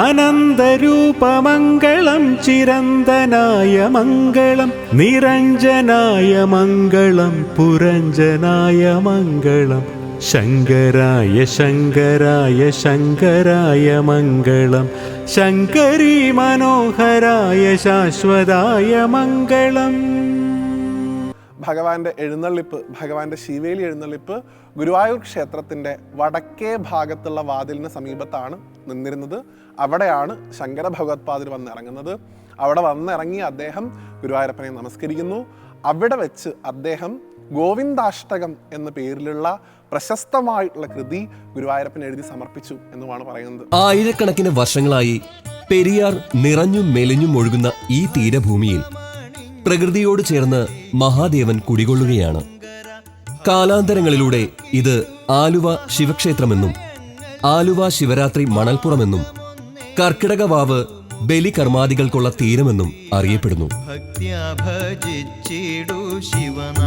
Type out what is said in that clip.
അനന്തരൂപമംഗളം ചിരന്തനായ മംഗളം നിരഞ്ജനായ മംഗളം പുരഞ്ജനായ മംഗളം ശങ്കരായ ശങ്കരായ ശങ്കരായ മംഗളം ശങ്കരീ മനോഹരായ ശാശ്വതായ മംഗളം. ഭഗവാന്റെ എഴുന്നള്ളിപ്പ്, ഭഗവാന്റെ ശിവേലി എഴുന്നള്ളിപ്പ് ഗുരുവായൂർ ക്ഷേത്രത്തിൻ്റെ വടക്കേ ഭാഗത്തുള്ള വാതിലിന് സമീപത്താണ് നിന്നിരുന്നത്. അവിടെയാണ് ശങ്കര ഭഗവത്പാദർ വന്നിറങ്ങുന്നത്. അവിടെ വന്നിറങ്ങി അദ്ദേഹം ഗുരുവായൂരപ്പനെ നമസ്കരിക്കുന്നു. അവിടെ വെച്ച് അദ്ദേഹം ഗോവിന്ദാഷ്ടകം എന്ന പേരിലുള്ള പ്രശസ്തമായിട്ടുള്ള കൃതി ഗുരുവായൂരപ്പൻ എഴുതി സമർപ്പിച്ചു എന്നുമാണ് പറയുന്നത്. ആയിരക്കണക്കിന് വർഷങ്ങളായി പെരിയാർ നിറഞ്ഞും മെലിഞ്ഞും ഒഴുകുന്ന ഈ തീരഭൂമിയിൽ പ്രകൃതിയോട് ചേർന്ന് മഹാദേവൻ കുടികൊള്ളുകയാണ്. കാലാന്തരങ്ങളിലൂടെ ഇത് ആലുവ ശിവക്ഷേത്രമെന്നും ആലുവ ശിവരാത്രി മണൽപ്പുറമെന്നും കർക്കിടകവാവ് ബലികർമാദികൾക്കുള്ള തീരമെന്നും അറിയപ്പെടുന്നു. ഭക്ത്യാ ഭജിച്ചിടു ശിവനാമം